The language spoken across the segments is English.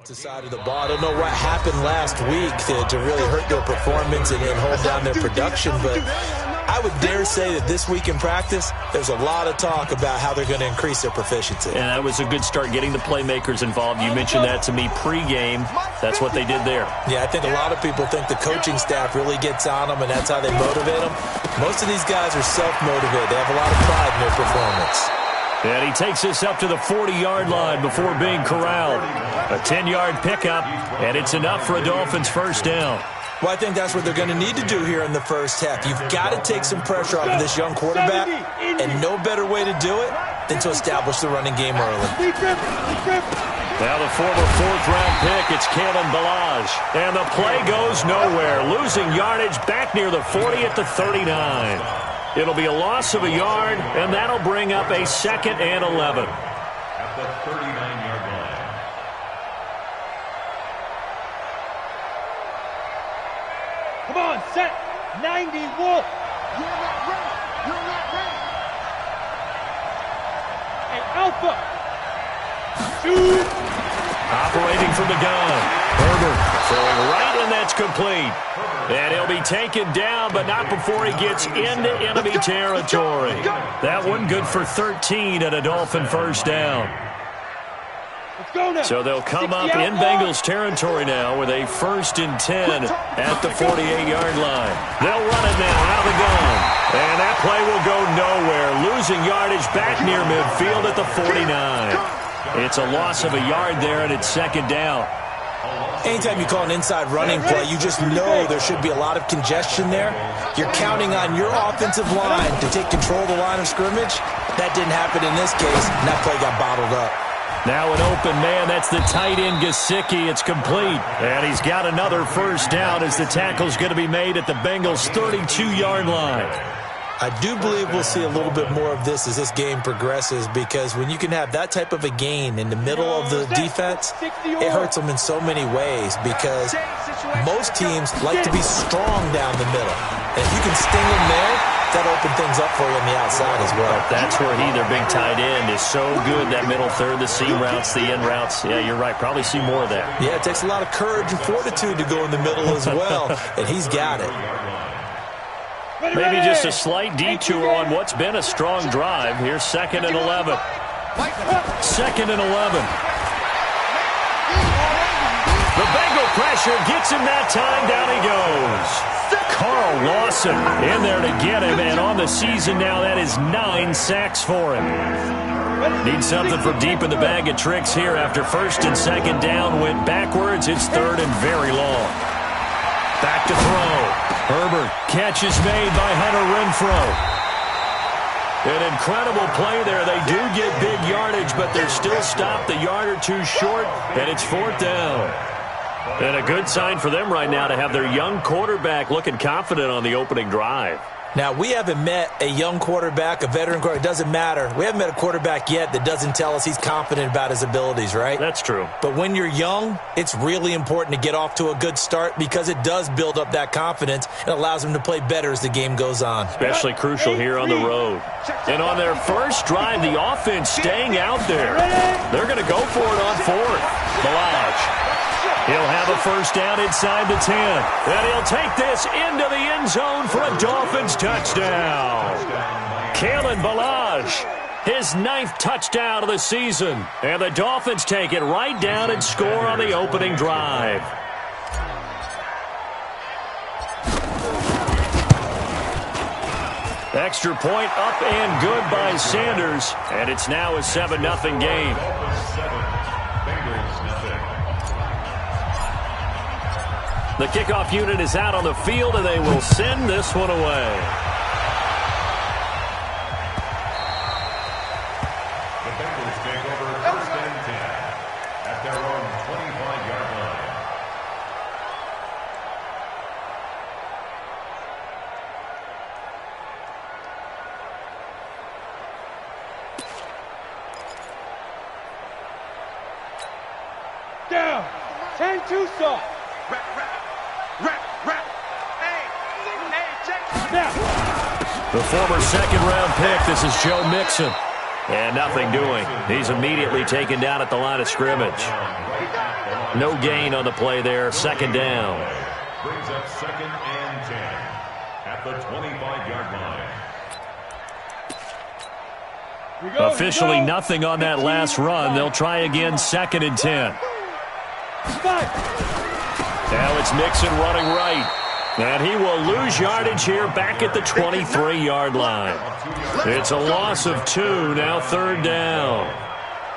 Side of the ball. I don't know what happened last week to really hurt their performance and hold down their production, but I would dare say that this week in practice, there's a lot of talk about how they're going to increase their proficiency. And that was a good start getting the playmakers involved. You mentioned that to me pregame. That's what they did there. Yeah, I think a lot of people think the coaching staff really gets on them, and that's how they motivate them. Most of these guys are self-motivated. They have a lot of pride in their performance. And he takes this up to the 40-yard line before being corralled. A 10-yard pickup, and it's enough for a Dolphins first down. Well, I think that's what they're going to need to do here in the first half. You've got to take some pressure off of this young quarterback, and no better way to do it than to establish the running game early. Now the former fourth-round pick, it's Kalen Balazs. And the play goes nowhere, losing yardage back near the 40 at the 39. It'll be a loss of a yard, and that'll bring up a 2nd and 11. At the 39-yard line. Come on, set. 90, Wolf. You're not ready. You're not ready. Hey, Alpha. Shoot. Operating from the gun. Herbert throwing right, and that's complete. And he'll be taken down, but not before he gets into enemy territory. That one good for 13 at a Dolphin first down. So they'll come up in Bengals territory now with a 1st and 10 at the 48-yard line. They'll run it now out of the gun. And that play will go nowhere, losing yardage back near midfield at the 49. It's a loss of a yard there, and it's 2nd down. Anytime you call an inside running play, you just know there should be a lot of congestion there. You're counting on your offensive line to take control of the line of scrimmage. That didn't happen in this case, and that play got bottled up. Now an open man, that's the tight end Gesicki. It's complete. And he's got another first down as the tackle's going to be made at the Bengals' 32-yard line. I do believe we'll see a little bit more of this as this game progresses, because when you can have that type of a gain in the middle of the defense, it hurts them in so many ways, because most teams like to be strong down the middle. And if you can sting them there, that'll open things up for you on the outside as well. That's where their big tight end, is so good, that middle third, the seam routes, the in routes. Yeah, you're right. Probably see more of that. Yeah, it takes a lot of courage and fortitude to go in the middle as well, and he's got it. Maybe just a slight detour on what's been a strong drive. Here's 2nd and 11. 2nd and 11. The Bengal pressure gets him that time. Down he goes. Carl Lawson in there to get him, and on the season now, that is 9 sacks for him. Need something from deep in the bag of tricks here after 1st and 2nd down went backwards. It's 3rd and very long. Back to throw. Herbert, catch is made by Hunter Renfrow. An incredible play there. They do get big yardage, but they're still stopped a yard or two short, and it's 4th down. And a good sign for them right now to have their young quarterback looking confident on the opening drive. Now, we haven't met a young quarterback, a veteran quarterback. It doesn't matter. We haven't met a quarterback yet that doesn't tell us he's confident about his abilities, right? That's true. But when you're young, it's really important to get off to a good start, because it does build up that confidence and allows him to play better as the game goes on. Especially crucial here on the road. And on their first drive, the offense staying out there. They're going to go for it on 4th. Balazs. He'll have a first down inside the 10. And he'll take this into the end zone for a Dolphins touchdown. Kalen Balazs, his 9th touchdown of the season. And the Dolphins take it right down and score on the opening drive. Extra point up and good by Sanders. And it's now a 7-0 game. The kickoff unit is out on the field, and they will send this one away. The Bengals take over 1st and 10 at their own 25-yard line. Down. 10 Tucson. The former 2nd-round pick, this is Joe Mixon. And nothing doing. He's immediately taken down at the line of scrimmage. No gain on the play there. Second down. Brings up 2nd and 10 at the 25-yard line. Officially nothing on that last run. They'll try again, 2nd and 10. Now it's Mixon running right. And he will lose yardage here back at the 23-yard line. It's a loss of 2, now 3rd down.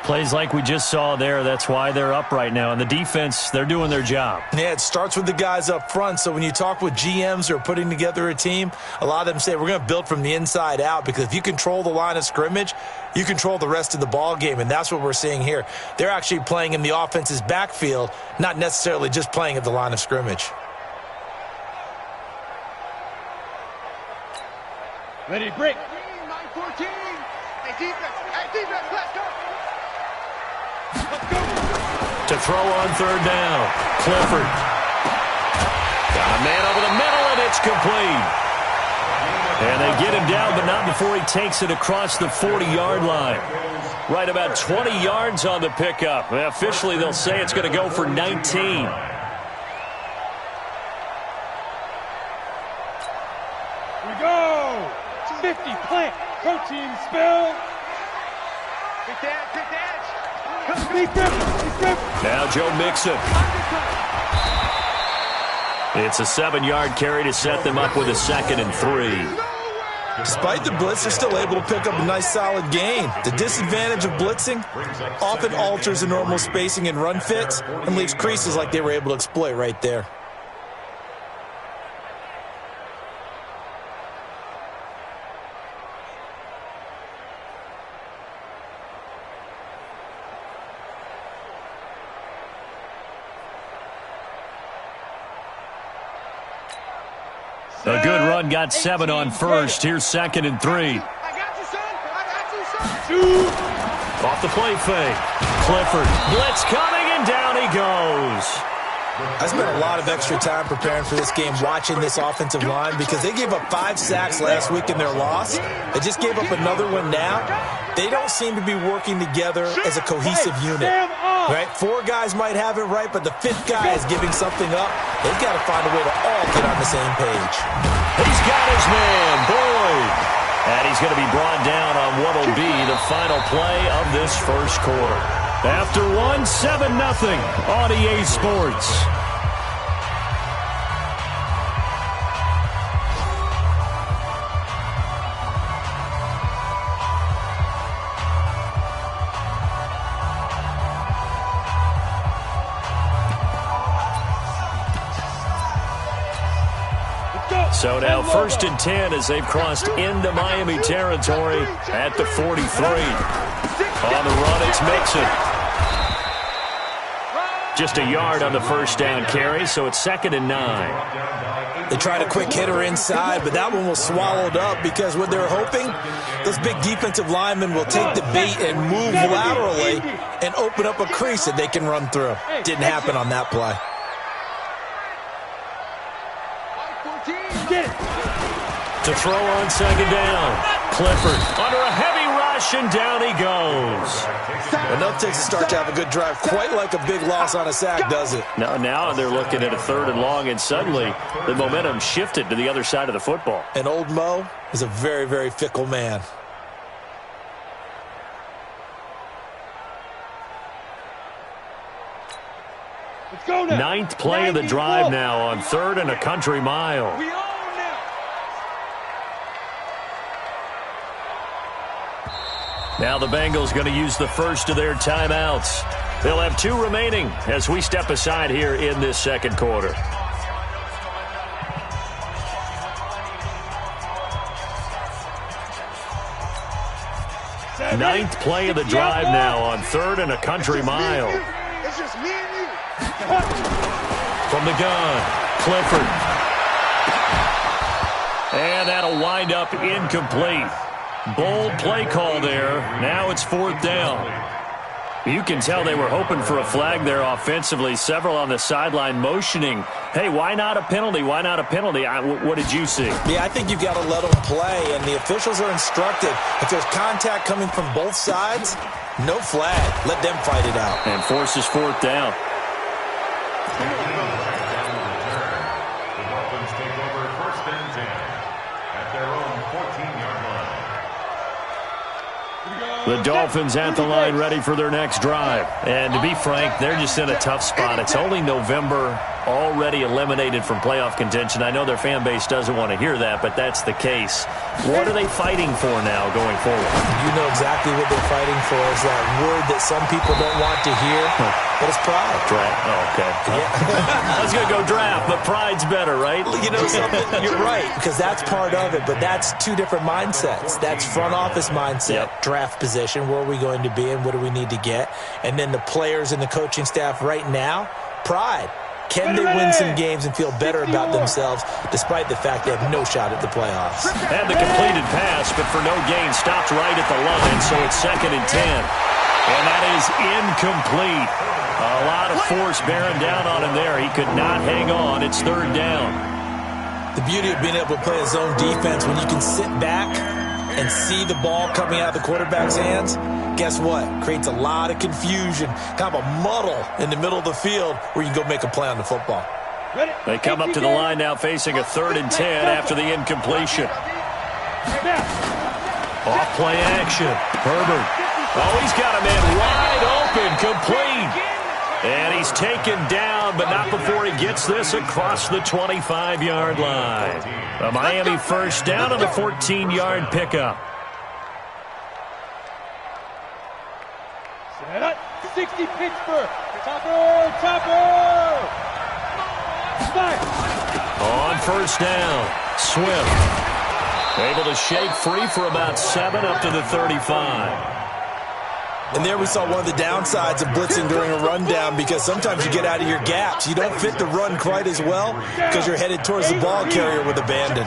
Plays like we just saw there, that's why they're up right now. And the defense, they're doing their job. Yeah, it starts with the guys up front. So when you talk with GMs who are putting together a team, a lot of them say we're going to build from the inside out, because if you control the line of scrimmage, you control the rest of the ball game, and that's what we're seeing here. They're actually playing in the offense's backfield, not necessarily just playing at the line of scrimmage. Ready, break. 9-14. Hey, defense, let's go. To throw on 3rd down. Clifford. Got a man over the middle, and it's complete. And they get him down, but not before he takes it across the 40-yard line. Right about 20 yards on the pickup. Officially, they'll say it's going to go for 19. We go. 50, plant, protein, spill. Good edge. Now Joe Mixon. It's a 7-yard carry to set them up with a 2nd and 3. Despite the blitz, they're still able to pick up a nice solid gain. The disadvantage of blitzing often alters the normal spacing and run fits and leaves creases like they were able to exploit right there. A good run, got 7 on first. Here's 2nd and 3. I got you, son. Off the play fake. Clifford. Blitz coming, and down he goes. I spent a lot of extra time preparing for this game, watching this offensive line, because they gave up 5 sacks last week in their loss. They just gave up another one now. They don't seem to be working together as a cohesive unit. Right? 4 guys might have it right, but the 5th guy is giving something up. They've got to find a way to all get on the same page. He's got his man, Boyd. And he's going to be brought down on what will be the final play of this first quarter. After 7-0 on EA Sports. So now 1st and 10 as they've crossed into Miami territory at the 43. On the run, it's Mixon. Just a yard on the first down carry, so it's 2nd and 9. They tried a quick hitter inside, but that one was swallowed up, because what they're hoping, those big defensive linemen will take the bait and move laterally and open up a crease that they can run through. Didn't happen on that play. To throw on 2nd down. Clifford under a heavy rush, and down he goes. Enough takes a start to have a good drive. Quite like a big loss on a sack, does it? Now they're looking at a 3rd and long, and suddenly the momentum shifted to the other side of the football. And old Mo is a very, very fickle man. Let's go now. 9th play of the drive now on 3rd and a country mile. We own now. Now the Bengals going to use the first of their timeouts. They'll have 2 remaining as we step aside here in this second quarter. Ninth play of the drive now on 3rd and a country mile. It's just me and you. From the gun, Clifford. And that'll wind up incomplete. Bold play call there. Now it's 4th down. You can tell they were hoping for a flag there offensively. Several on the sideline motioning, hey, why not a penalty? Why not a penalty? What did you see? Yeah, I think you've got to let them play, and the officials are instructed. If there's contact coming from both sides, no flag. Let them fight it out. And forces fourth down. The Dolphins take over first and 10 at their own 14-yard line. The Dolphins at the line ready for their next drive. And to be frank, they're just in a tough spot. It's only November, already eliminated from playoff contention. I know their fan base doesn't want to hear that, but that's the case. What are they fighting for now going forward? You know exactly what they're fighting for is that word that some people don't want to hear, but it's pride. Draft. Oh, okay. Yeah. I was going to go draft, but pride's better, right? You know something? You're right, because that's part of it, but that's two different mindsets. That's front office mindset, draft position, where are we going to be and what do we need to get? And then the players and the coaching staff right now, pride. Can they win some games and feel better about themselves despite the fact they have no shot at the playoffs? And the completed pass, but for no gain, stopped right at the line, so it's 2nd and 10. And that is incomplete. A lot of force bearing down on him there. He could not hang on. It's 3rd down. The beauty of being able to play a zone defense when you can sit back and see the ball coming out of the quarterback's hands, guess what? Creates a lot of confusion, kind of a muddle in the middle of the field where you can go make a play on the football. They come up to the line now facing a 3rd and 10 after the incompletion. Off play action. Herbert. Oh, he's got a man wide open, complete. And he's taken down, but not before he gets this across the 25-yard line. A Miami first down on the 14-yard pickup. 60 Pittsburgh. Topper. On first down, Swift. Able to shake free for about 7 up to the 35. And there we saw one of the downsides of blitzing during a rundown, because sometimes you get out of your gaps. You don't fit the run quite as well because you're headed towards the ball carrier with abandon.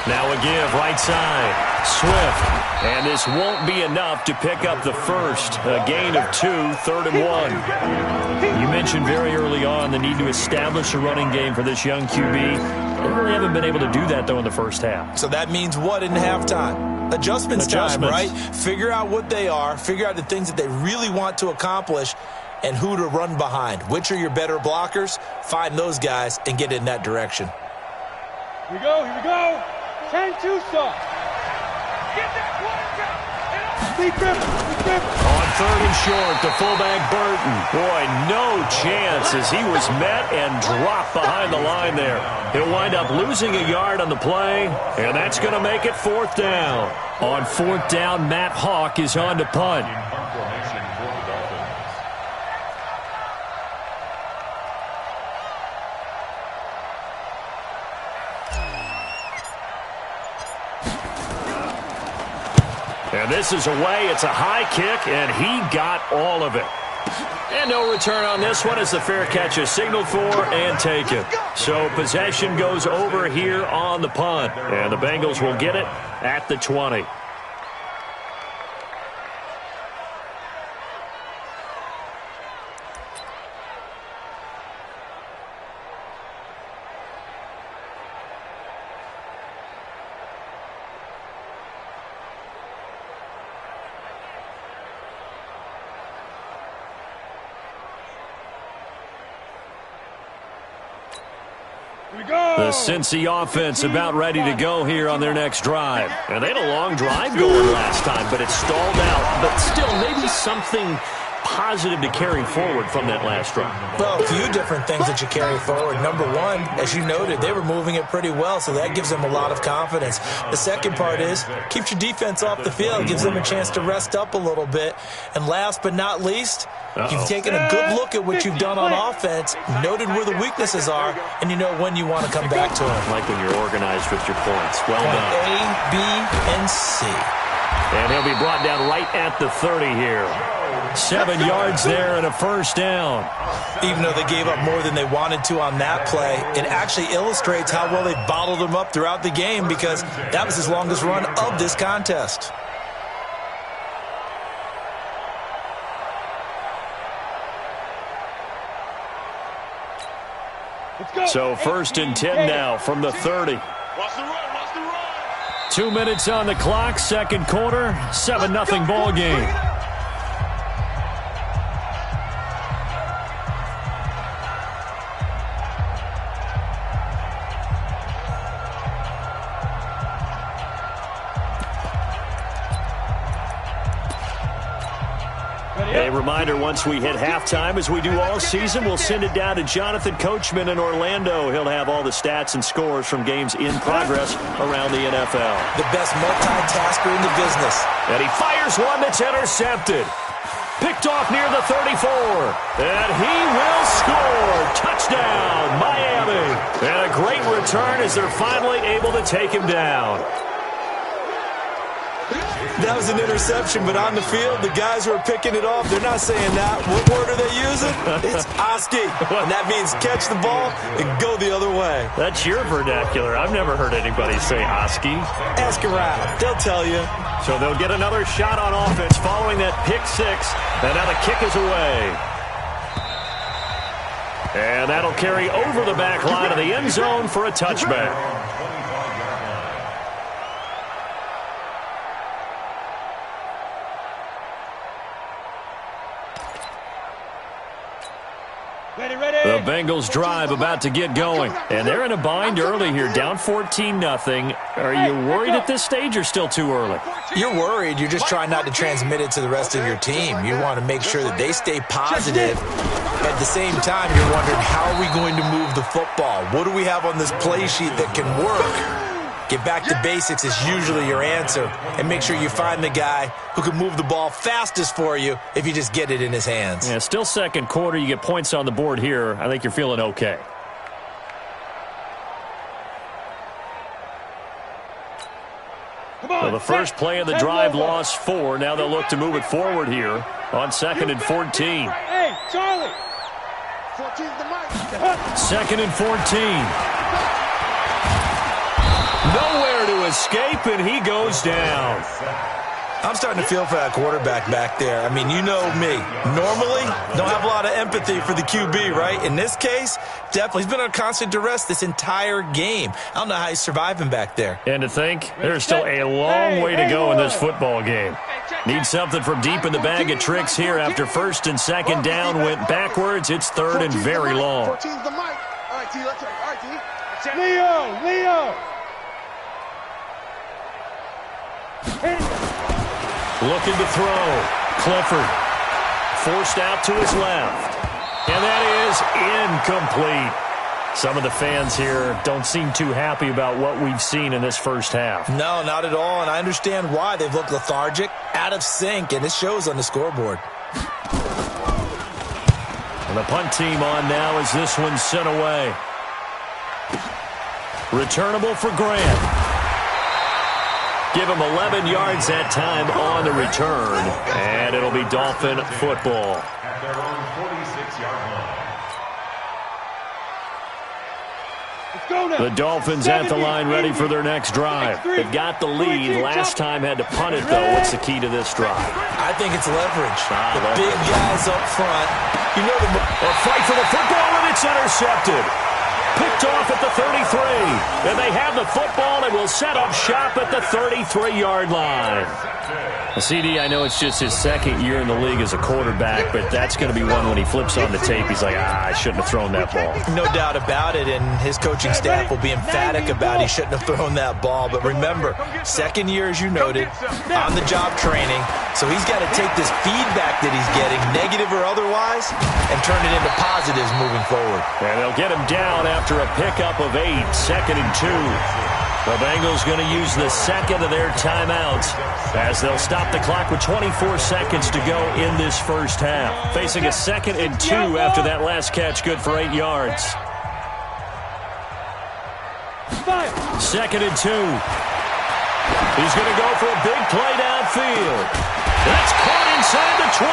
Now a give, right side. Swift. And this won't be enough to pick up the first. A gain of 2, 3rd and 1. You mentioned very early on the need to establish a running game for this young QB. They really haven't been able to do that, though, in the first half. So that means what in halftime? Adjustments time, right? Figure out what they are. Figure out the things that they really want to accomplish and who to run behind. Which are your better blockers? Find those guys and get in that direction. Here we go. 10-2 stop. Get that quarterback. On 3rd and short, the fullback Burton. Boy, no chance as he was met and dropped behind the line there. He'll wind up losing a yard on the play, and that's going to make it 4th down. On 4th down, Matt Hawk is on to punt. And this is away. It's a high kick, and he got all of it. And no return on this one as the fair catch is signaled for and taken. So possession goes over here on the punt, and the Bengals will get it at the 20. The Cincy offense about ready to go here on their next drive. And they had a long drive going last time, but it stalled out. But still, maybe something positive to carry forward from that last drive. Well, a few different things that you carry forward. Number one, as you noted, they were moving it pretty well, so that gives them a lot of confidence. The second part is, keeps your defense off the field, gives them a chance to rest up a little bit. And last but not least, you've taken a good look at what you've done on offense, noted where the weaknesses are, and you know when you want to come back to them. Like when you're organized with your points. Well done. A, B, and C. And he'll be brought down right at the 30 here. 7 yards there and a first down. Even though they gave up more than they wanted to on that play, it actually illustrates how well they bottled them up throughout the game, because that was his longest run of this contest. So 1st and 10 now from the 30. Watch the run, watch the run. 2 minutes on the clock, 2nd quarter, 7-0 ball game. A reminder, once we hit halftime, as we do all season, we'll send it down to Jonathan Coachman in Orlando. He'll have all the stats and scores from games in progress around the NFL. The best multitasker in the business. And he fires one that's intercepted. Picked off near the 34. And he will score. Touchdown, Miami. And a great return as they're finally able to take him down. That was an interception, but on the field, the guys who are picking it off, they're not saying that. What word are they using? It's Oski. And that means catch the ball and go the other way. That's your vernacular. I've never heard anybody say Oski. Ask around. They'll tell you. So they'll get another shot on offense following that pick six. And now the kick is away. And that'll carry over the back line of the end zone for a touchback. The Bengals drive about to get going. And they're in a bind early here, down 14-0. Are you worried at this stage or still too early? You're worried. You're just trying not to transmit it to the rest of your team. You want to make sure that they stay positive. At the same time, you're wondering, how are we going to move the football? What do we have on this play sheet that can work? Get back to basics is usually your answer. And make sure you find the guy who can move the ball fastest for you if you just get it in his hands. Yeah, still 2nd quarter. You get points on the board here. I think you're feeling okay. So the first play of the drive lost 4. Now they'll look to move it forward here on 2nd and 14. Hey, Charlie. 14's the mic. 2nd and 14. Nowhere to escape, and he goes down. I'm starting to feel for that quarterback back there. I mean, you know me. Normally, don't have a lot of empathy for the QB, right? In this case, definitely. He's been on constant duress this entire game. I don't know how he's surviving back there. And to think, there's still a long way to go in this football game. Need something from deep in the bag of tricks here after 1st and 2nd down went backwards. It's 3rd and very long. 14's the mic. All right, T, let's go. All right, T. Leo. Looking to throw. Clifford forced out to his left. And that is incomplete. Some of the fans here don't seem too happy about what we've seen in this first half. No, not at all, and I understand why. They've looked lethargic, out of sync, and it shows on the scoreboard. And the punt team on now as this one's sent away. Returnable for Grant. Give him 11 yards that time on the return. And it'll be Dolphin football. At their own 46-yard line. The Dolphins at the line ready for their next drive. They've got the lead. Last time had to punt it, though. What's the key to this drive? I think it's leverage. The big guys up front. You know a fight for the football, and it's intercepted. Picked off at the 33. And they have the football and will set up shop at the 33-yard line. CD, I know it's just his 2nd year in the league as a quarterback, but that's going to be one when he flips on the tape. He's like, I shouldn't have thrown that ball. No doubt about it, and his coaching staff will be emphatic about he shouldn't have thrown that ball. But remember, 2nd year, as you noted, on-the-job training, so he's got to take this feedback that he's getting, negative or otherwise, and turn it into positives moving forward. And they'll get him down after a pickup of 8, 2nd and 2. The Bengals going to use the 2nd of their timeouts as they'll stop the clock with 24 seconds to go in this first half. Facing a 2nd and 2 after that last catch, good for 8 yards. 2nd and 2. He's going to go for a big play downfield. That's caught inside the 20.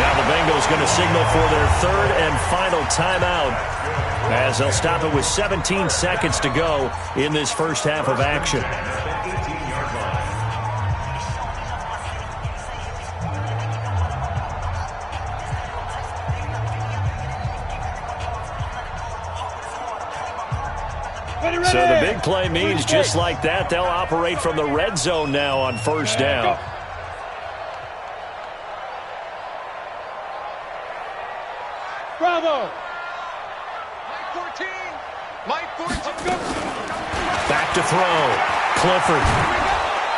Now the Bengals going to signal for their 3rd and final timeout as they'll stop it with 17 seconds to go in this first half of action. So the big play means just like that, they'll operate from the red zone now on first down. Bravo. Mike 14. Back to throw. Clifford.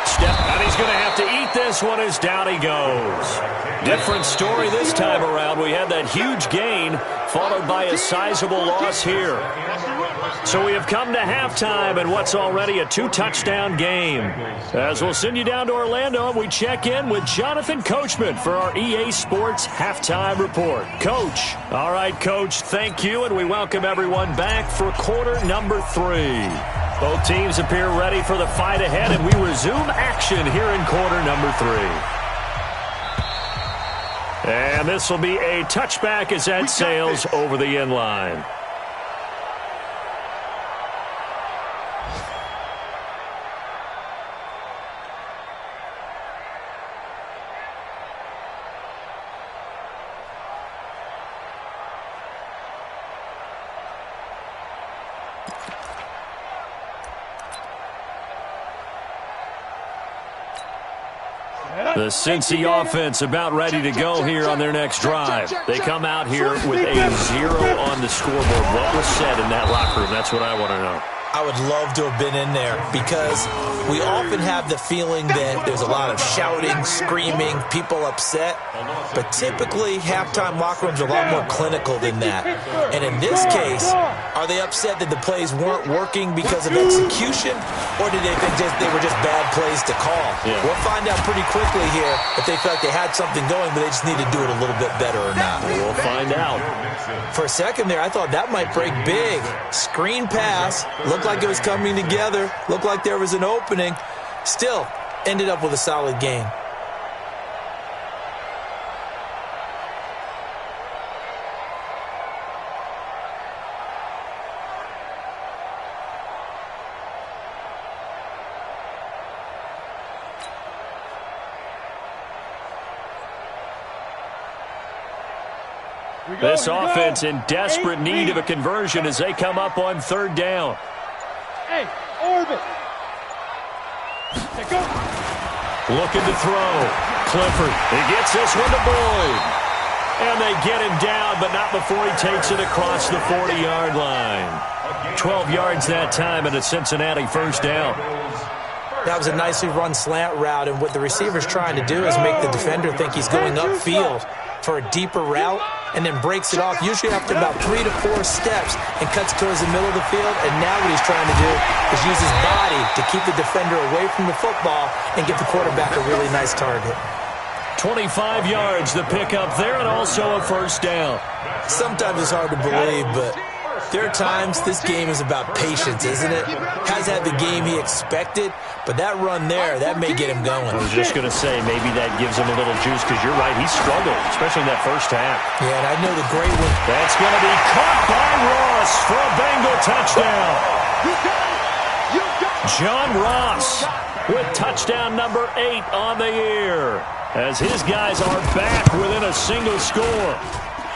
Step, and he's going to have to eat this one as down he goes. Different story this time around. We had that huge gain followed by a sizable loss here. So we have come to halftime and what's already a 2-touchdown game. As we'll send you down to Orlando, and we check in with Jonathan Coachman for our EA Sports Halftime Report. Coach. All right, Coach, thank you, and we welcome everyone back for quarter number 3. Both teams appear ready for the fight ahead, and we resume action here in quarter number 3. And this will be a touchback as that sails over the end line. The Cincy offense about ready to go here on their next drive. They come out here with a 0 on the scoreboard. What was said in that locker room? That's what I want to know. I would love to have been in there because we often have the feeling that there's a lot of shouting, screaming, people upset. But typically, halftime locker rooms are a lot more clinical than that. And in this case, are they upset that the plays weren't working because of execution? Or did they think they were just bad plays to call? Yeah. We'll find out pretty quickly here if they felt like they had something going, but they just need to do it a little bit better or not. We'll find out. For a second there, I thought that might break big. Screen pass. Looked like it was coming together. Looked like there was an opening. Still, ended up with a solid game. This offense in desperate need of a conversion as they come up on third down. Hey, orbit. Go. Looking to throw. Clifford. He gets this one to Boyd. And they get him down, but not before he takes it across the 40-yard line. 12 yards that time and a Cincinnati first down. That was a nicely run slant route, and what the receiver's trying to do is make the defender think he's going upfield for a deeper route, and then breaks it off, usually after about 3 to 4 steps, and cuts towards the middle of the field. And now what he's trying to do is use his body to keep the defender away from the football and give the quarterback a really nice target. 25 yards, the pickup there, and also a first down. Sometimes it's hard to believe, but there are times this game is about patience, isn't it? Has had the game he expected, but that run there, that may get him going. I was just going to say, maybe that gives him a little juice, because you're right, he struggled, especially in that first half. Yeah, and I know the great one. That's going to be caught by Ross for a Bengal touchdown. John Ross with touchdown number 8 on the year, as his guys are back within a single score.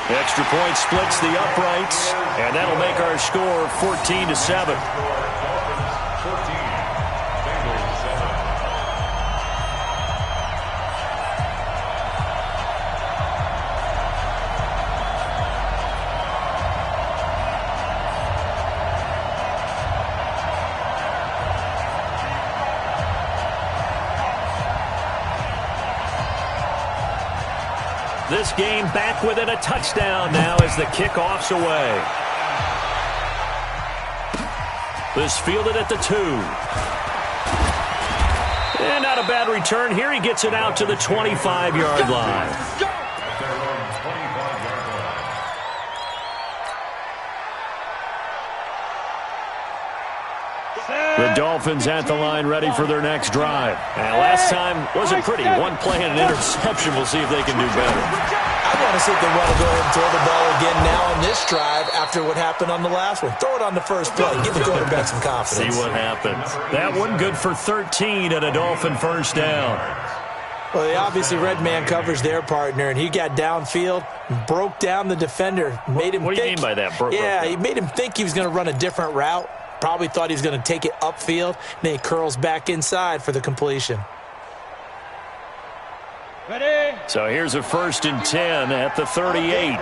Extra point splits the uprights, and that'll make our score 14-7. This game back within a touchdown now as the kickoff's away. This fielded at the 2. And not a bad return here. He gets it out to the 25-yard line. The Dolphins at the line ready for their next drive. And last time wasn't pretty. One play and an interception. We'll see if they can do better. I want to see if they want to go ahead and throw the ball again now on this drive after what happened on the last one. Throw it on the first play. Give the quarterback some confidence. See what happens. That one good for 13 and a Dolphin first down. Well, they obviously red man covers their partner, and he got downfield, broke down the defender, made him What do you mean by that? He made him think he was going to run a different route. Probably thought he was going to take it upfield, and then he curls back inside for the completion. Ready? So here's a 1st and 10 at the 38. 22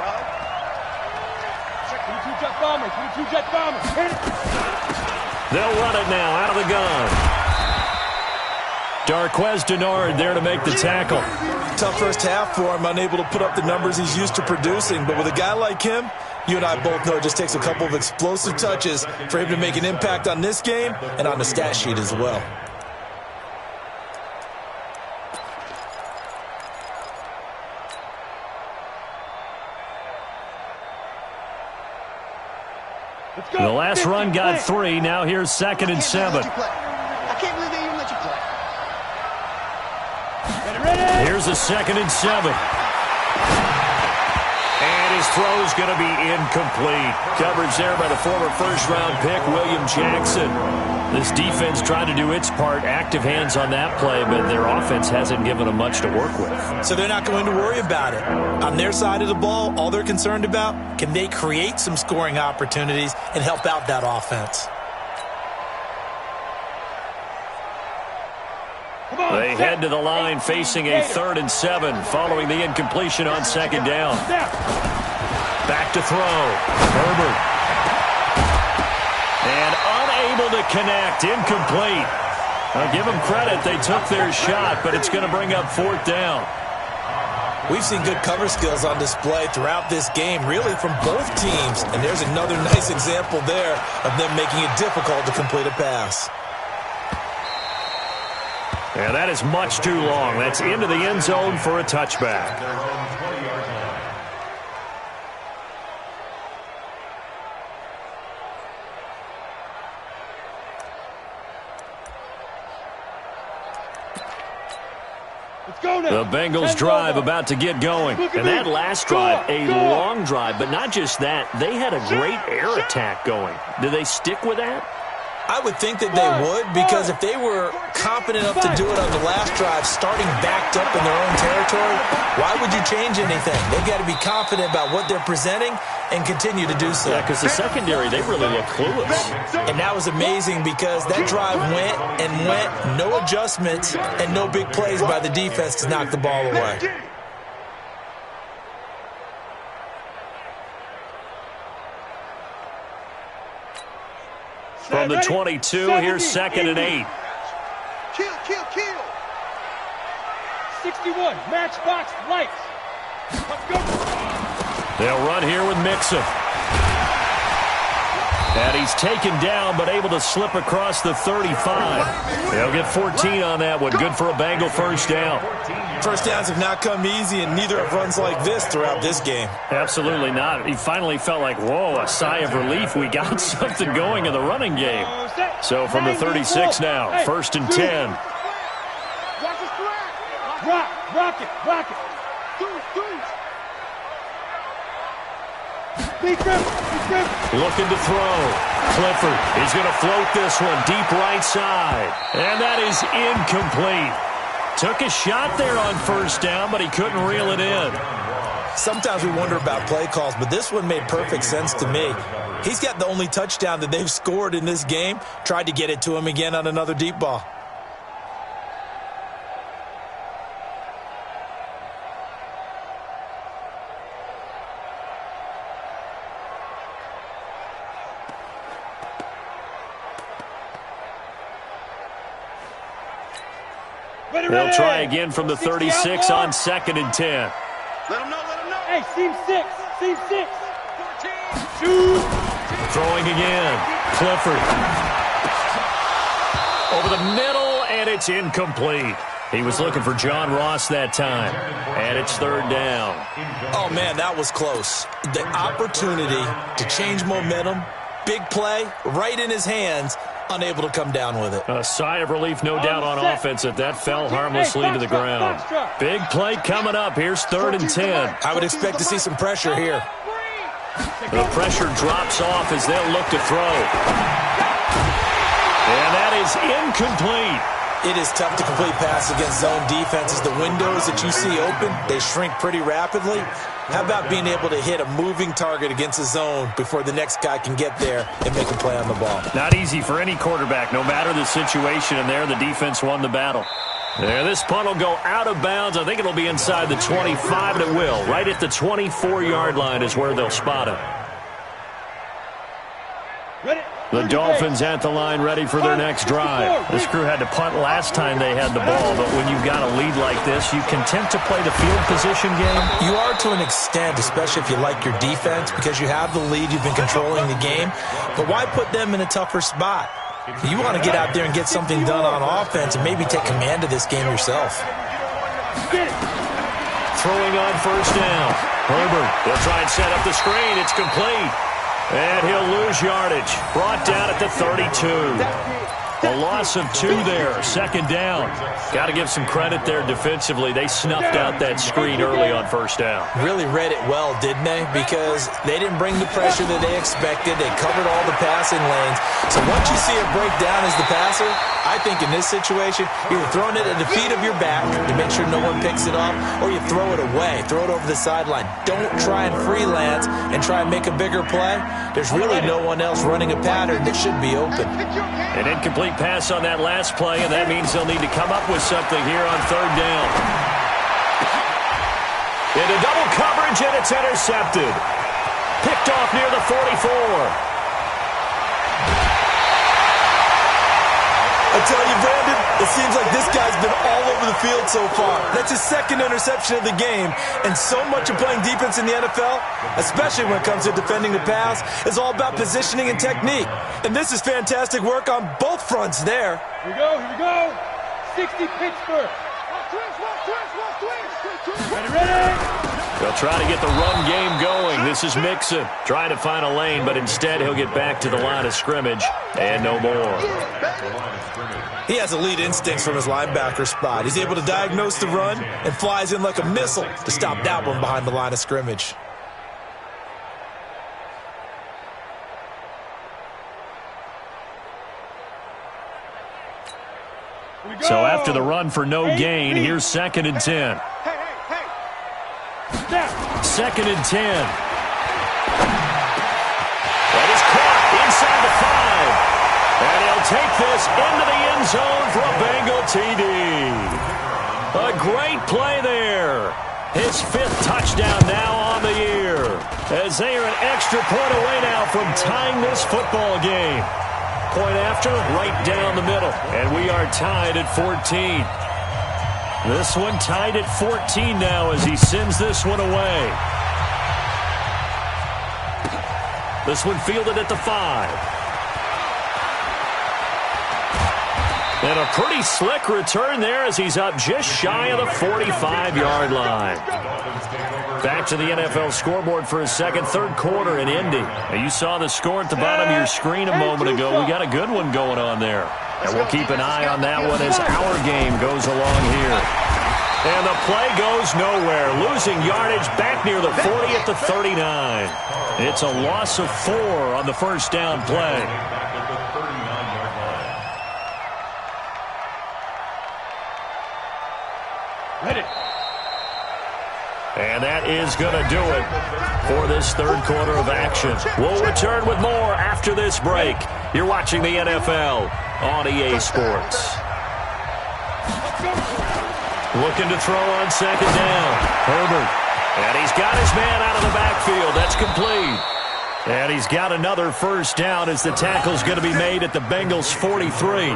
jet bombers. 22 jet bombers. Hit it. They'll run it now out of the gun. Darquez Denard there to make the tackle. Tough first half for him, unable to put up the numbers he's used to producing. But with a guy like him, you and I both know it just takes a couple of explosive touches for him to make an impact on this game and on the stat sheet as well. The last run got 3. Now here's 2nd and 7. I can't believe they even let you play. Here's a 2nd and 7. And his throw's going to be incomplete. Coverage there by the former first-round pick, William Jackson. This defense trying to do its part, active hands on that play, but their offense hasn't given them much to work with. So they're not going to worry about it. On their side of the ball, all they're concerned about, can they create some scoring opportunities and help out that offense? They head to the line facing a 3rd and 7 following the incompletion on 2nd down. Back to throw. Herbert. And unable to connect. Incomplete. I'll give them credit. They took their shot, but it's going to bring up 4th down. We've seen good cover skills on display throughout this game, really from both teams. And there's another nice example there of them making it difficult to complete a pass. Yeah, that is much too long. That's into the end zone for a touchback. The Bengals drive about to get going. And that last drive, a long drive, but not just that. They had a great air attack going. Do they stick with that? I would think that they would, because if they were confident enough to do it on the last drive, starting backed up in their own territory, why would you change anything? They've got to be confident about what they're presenting and continue to do so. Yeah, because the secondary, they really look clueless. And that was amazing because that drive went and went, no adjustments and no big plays by the defense to knock the ball away. From the 22, here's 2nd and 8. Kill, kill, kill. 61, matchbox lights. Let's go. They'll run here with Mixon. And he's taken down, but able to slip across the 35. They'll get 14 on that one. Good for a Bengal 1st down. First downs have not come easy, and neither have runs like this throughout this game. Absolutely not. He finally felt like, whoa, a sigh of relief. We got something going in the running game. So from the 36 now, 1st and 10. Watch the strap. Rock it. Looking to throw. Clifford is going to float this one deep right side. And that is incomplete. Took a shot there on 1st down, but he couldn't reel it in. Sometimes we wonder about play calls, but this one made perfect sense to me. He's got the only touchdown that they've scored in this game. Tried to get it to him again on another deep ball. They'll try again from the 36 on 2nd and 10. Let him know. Hey, seam 6. Shoot. Throwing again. Clifford. Over the middle, and it's incomplete. He was looking for John Ross that time. And it's 3rd down. Oh, man, that was close. The opportunity to change momentum, big play, right in his hands, unable to come down with it. A sigh of relief, no doubt, on offense that fell harmlessly to the ground. Big play coming up. Here's 3rd and 10. I would expect to see some pressure here. The pressure drops off as they'll look to throw. And that is incomplete. It is tough to complete passes against zone defenses. The windows that you see open, they shrink pretty rapidly. How about being able to hit a moving target against a zone before the next guy can get there and make a play on the ball? Not easy for any quarterback, no matter the situation, and there the defense won the battle. There, this punt will go out of bounds. I think it'll be inside the 25, and it will. Right at the 24-yard line is where they'll spot it. The Dolphins at the line ready for their next drive. This crew had to punt last time they had the ball, but when you've got a lead like this, you content to play the field position game? You are to an extent, especially if you like your defense, because you have the lead, you've been controlling the game. But why put them in a tougher spot? You want to get out there and get something done on offense and maybe take command of this game yourself. Throwing on first down. Herbert, they'll try and set up the screen. It's complete. And he'll lose yardage. Brought down at the 32. A loss of 2 there. Second down. Got to give some credit there defensively. They snuffed out that screen early on first down. Really read it well, didn't they? Because they didn't bring the pressure that they expected. They covered all the passing lanes. So once you see it break down as the passer, I think in this situation, you're throwing it at the feet of your back to make sure no one picks it off, or you throw it away, throw it over the sideline. Don't try and freelance and try and make a bigger play. There's really no one else running a pattern that should be open. An incomplete pass on that last play, and that means they'll need to come up with something here on third down. Into double coverage, and it's intercepted. Picked off near the 44. I tell you, Brandon, it seems like this guy's been all over the field so far. That's his second interception of the game. And so much of playing defense in the NFL, especially when it comes to defending the pass, is all about positioning and technique. And this is fantastic work on both fronts there. Here we go. 60 Pittsburgh. Ready. They'll try to get the run game going. This is Mixon trying to find a lane, but instead he'll get back to the line of scrimmage and no more. He has elite instincts from his linebacker spot. He's able to diagnose the run and flies in like a missile to stop that one behind the line of scrimmage. So after the run for no gain, here's 2nd and 10. Second and 10. That is caught inside the 5. And he'll take this into the end zone for a Bengal TD. A great play there. His 5th touchdown now on the year, as they are an extra point away now from tying this football game. Point after, right down the middle. And we are tied at 14. This one tied at 14 now as he sends this one away. This one fielded at the 5. And a pretty slick return there as he's up just shy of the 45-yard line. Back to the NFL scoreboard for a third quarter in Indy. Now you saw the score at the bottom of your screen a moment ago. We got a good one going on there. And we'll keep an eye on that one as our game goes along here. And the play goes nowhere. Losing yardage back near the 40 at the 39. It's a loss of 4 on the first down play. Ready. And that is going to do it for this third quarter of action. We'll return with more after this break. You're watching the NFL on EA Sports. Looking to throw on second down. Herbert. And he's got his man out of the backfield. That's complete. And he's got another first down as the tackle's going to be made at the Bengals' 43.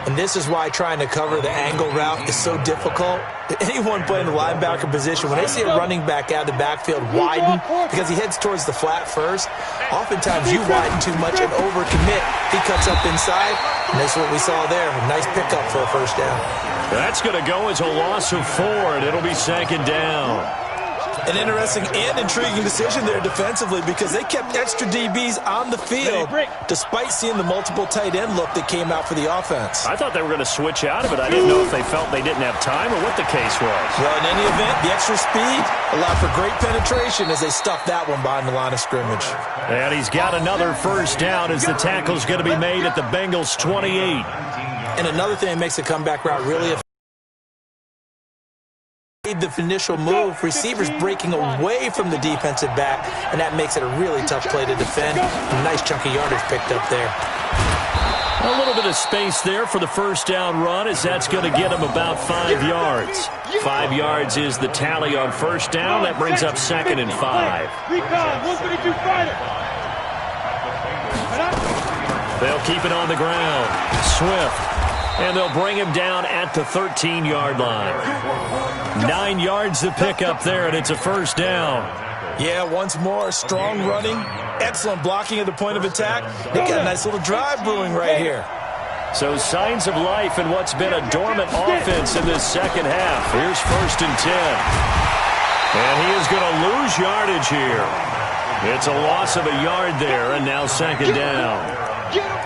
And this is why trying to cover the angle route is so difficult. Anyone playing the linebacker position, when they see a running back out of the backfield widen because he heads towards the flat first, oftentimes you widen too much and overcommit. He cuts up inside, and that's what we saw there. A nice pickup for a first down. That's going to go as a loss of 4, and it'll be second down. An interesting and intriguing decision there defensively because they kept extra DBs on the field despite seeing the multiple tight end look that came out for the offense. I thought they were going to switch out of it. I didn't know if they felt they didn't have time or what the case was. Well, in any event, the extra speed allowed for great penetration as they stuffed that one behind the line of scrimmage. And he's got another first down as the tackle's going to be made at the Bengals' 28. And another thing that makes a comeback route really effective. The initial move, receivers breaking away from the defensive back, and that makes it a really tough play to defend. A nice chunk of yardage picked up there. A little bit of space there for the first down run, as that's going to get him about 5 yards. 5 yards is the tally on first down. That brings up 2nd and 5. They'll keep it on the ground. Swift. And they'll bring him down at the 13-yard line. 9 yards to pick up there, and it's a first down. Yeah, once more, strong running, excellent blocking at the point of attack. They got a nice little drive brewing right here. So signs of life in what's been a dormant offense in this second half. Here's 1st and 10. And he is going to lose yardage here. It's a loss of a yard there, and now 2nd down.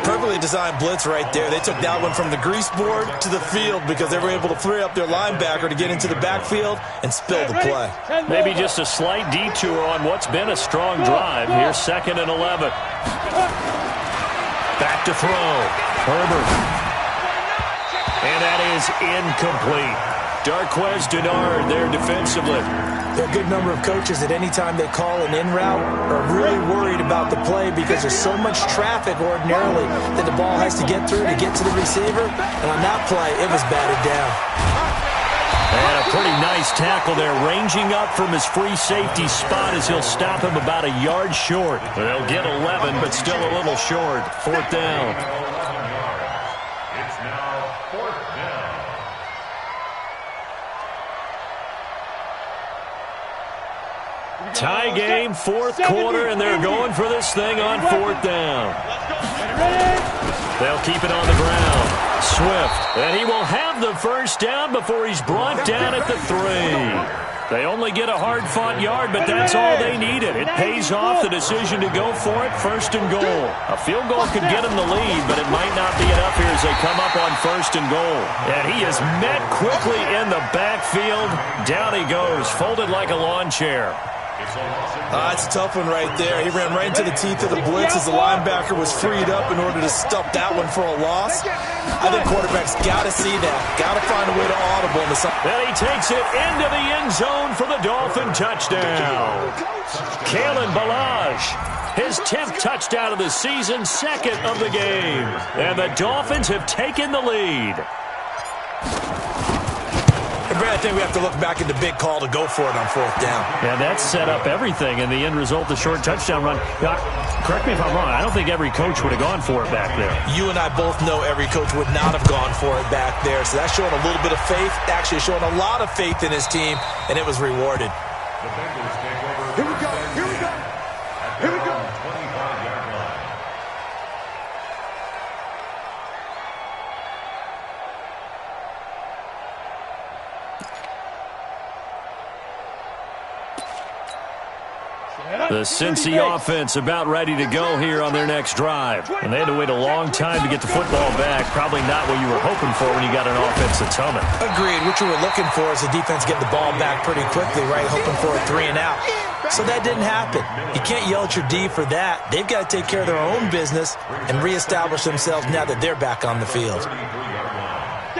Perfectly designed blitz right there. They took that one from the grease board to the field because they were able to free up their linebacker to get into the backfield and spill the play. Maybe just a slight detour on what's been a strong drive. Here's 2nd and 11. Back to throw. Herbert. And that is incomplete. Darquez Denard there defensively. There are a good number of coaches that any time they call an in route are really worried about the play because there's so much traffic ordinarily that the ball has to get through to get to the receiver. And on that play, it was batted down. And a pretty nice tackle there, ranging up from his free safety spot as he'll stop him about a yard short. They'll get 11, but still a little short. 4th down. It's now 4th down. Tie game, 4th quarter, and they're going for this thing on 4th down. They'll keep it on the ground. Swift, and he will have the first down before he's brought down at the 3. They only get a hard-fought yard, but that's all they needed. It pays off the decision to go for it, 1st and goal. A field goal could get him the lead, but it might not be enough here as they come up on 1st and goal. And he is met quickly in the backfield. Down he goes, folded like a lawn chair. It's a tough one right there. He ran right into the teeth of the blitz as the linebacker was freed up in order to stuff that one for a loss. I think quarterbacks got to see that. Got to find a way to audible into something. And he takes it into the end zone for the Dolphin touchdown. Kalen Ballage, his 10th touchdown of the season, 2nd of the game. And the Dolphins have taken the lead. I think we have to look back at the big call to go for it on 4th down. Yeah, that set up everything, and the end result, the short touchdown run. Correct me if I'm wrong, I don't think every coach would have gone for it back there. You and I both know every coach would not have gone for it back there, so that's showing a little bit of faith, actually showing a lot of faith in his team, and it was rewarded. The Bengals take over. Here we go. Here we go. Here we go. 25-yard line. The Cincy offense about ready to go here on their next drive. And they had to wait a long time to get the football back. Probably not what you were hoping for when you got an offense that's humming. Agreed. What you were looking for is the defense getting the ball back pretty quickly, right? Hoping for a 3 and out. So that didn't happen. You can't yell at your D for that. They've got to take care of their own business and reestablish themselves now that they're back on the field.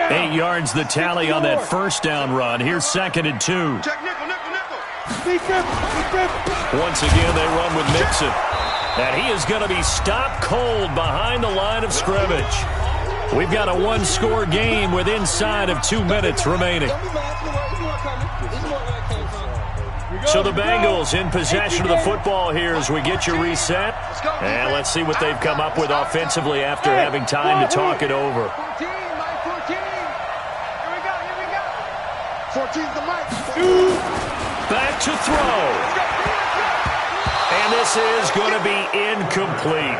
8 yards the tally on that first down run. Here's 2nd and 2. Check nickel, nickel, nickel. Once again, they run with Mixon. And he is going to be stopped cold behind the line of scrimmage. We've got a one-score game with inside of 2 minutes remaining. So the Bengals in possession of the football here as we get your reset. And let's see what they've come up with offensively after having time to talk it over. 14's the mic. Back to throw. And this is going to be incomplete.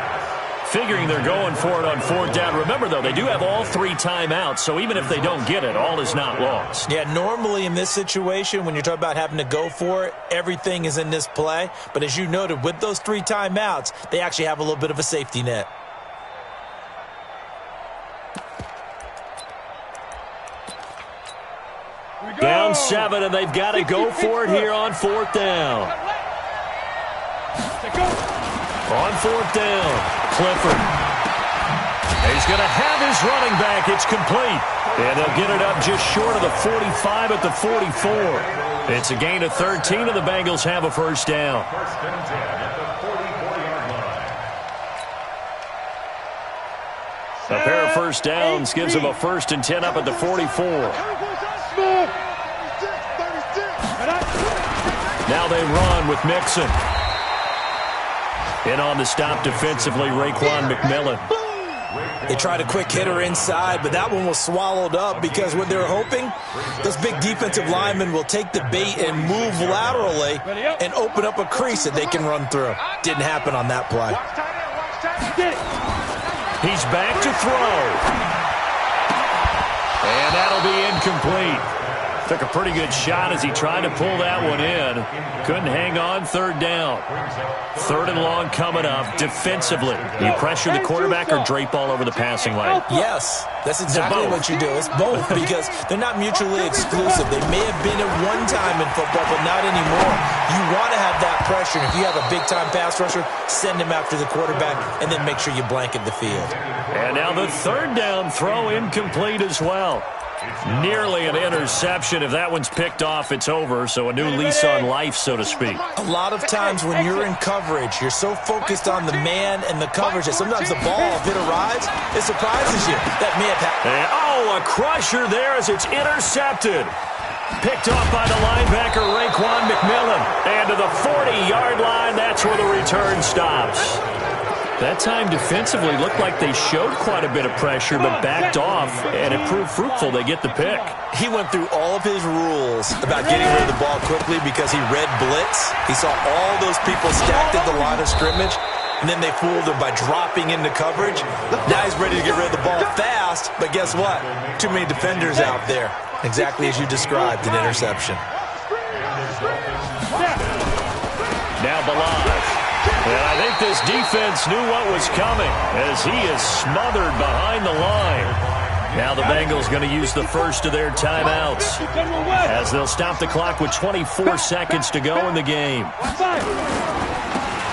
Figuring they're going for it on 4th down. Remember, though, they do have all 3 timeouts, so even if they don't get it, all is not lost. Yeah, normally in this situation, when you're talking about having to go for it, everything is in this play. But as you noted, with those 3 timeouts, they actually have a little bit of a safety net. Down 7, and they've got to go for it here on 4th down. On 4th down, Clifford. He's going to have his running back. It's complete. And they'll get it up just short of the 45 at the 44. It's a gain of 13, and the Bengals have a first down. First and 10 at the 44-yard line. A pair of first downs gives them a first and 10 up at the 44. Now they run with Mixon. In on the stop defensively, Raekwon McMillan. They tried a quick hitter inside, but that one was swallowed up because what they're hoping, those big defensive linemen will take the bait and move laterally and open up a crease that they can run through. Didn't happen on that play. He's back to throw. And that'll be incomplete. Took a pretty good shot as he tried to pull that one in. Couldn't hang on. Third down. Third and long coming up. Defensively, you pressure the quarterback or drape all over the passing lane? Yes, that's exactly what you do. It's both because they're not mutually exclusive. They may have been at one time in football, but not anymore. You want to have that pressure. If you have a big-time pass rusher, send him after the quarterback, and then make sure you blanket the field. And now the third down throw incomplete as well. Nearly an interception. If that one's picked off, it's over. So a new lease on life, so to speak. A lot of times when you're in coverage, you're so focused on the man and the coverage that sometimes the ball, if it arrives, it surprises you. That may have happened. Oh, a crusher there as it's intercepted. Picked off by the linebacker, Raekwon McMillan. And to the 40-yard line, that's where the return stops. That time defensively looked like they showed quite a bit of pressure but backed off, and it proved fruitful. They get the pick. He went through all of his rules about getting rid of the ball quickly because he read blitz. He saw all those people stacked at the line of scrimmage, and then they fooled him by dropping into coverage. Now he's ready to get rid of the ball fast, but guess what? Too many defenders out there. Exactly as you described, an interception. Now Balaj. And I think this defense knew what was coming as he is smothered behind the line. Now the Bengals going to use the first of their timeouts as they'll stop the clock with 24 seconds to go in the game.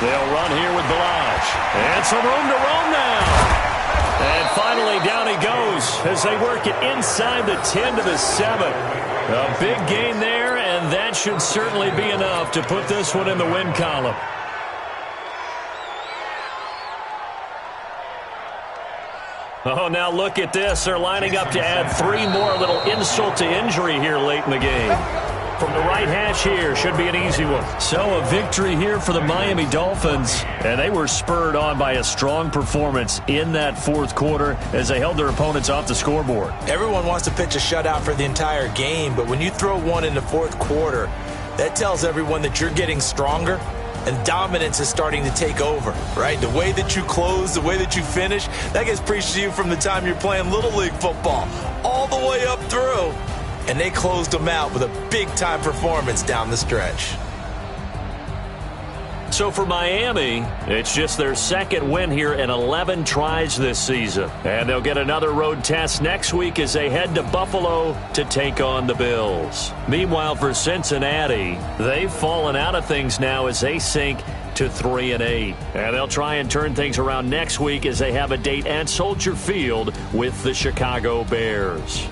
They'll run here with Balaj. And some room to roam now. And finally down he goes as they work it inside the 10 to the 7. A big gain there, and that should certainly be enough to put this one in the win column. Oh, now look at this. They're lining up to add 3 more. A little insult to injury here late in the game. From the right hash here, should be an easy one. So a victory here for the Miami Dolphins. And they were spurred on by a strong performance in that fourth quarter as they held their opponents off the scoreboard. Everyone wants to pitch a shutout for the entire game, but when you throw one in the fourth quarter, that tells everyone that you're getting stronger. And dominance is starting to take over, right? The way that you close, the way that you finish, that gets preached to you from the time you're playing Little League football all the way up through. And they closed them out with a big-time performance down the stretch. So for Miami, it's just their second win here in 11 tries this season. And they'll get another road test next week as they head to Buffalo to take on the Bills. Meanwhile, for Cincinnati, they've fallen out of things now as they sink to 3-8. And they'll try and turn things around next week as they have a date at Soldier Field with the Chicago Bears.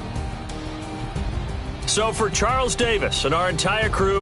So for Charles Davis and our entire crew,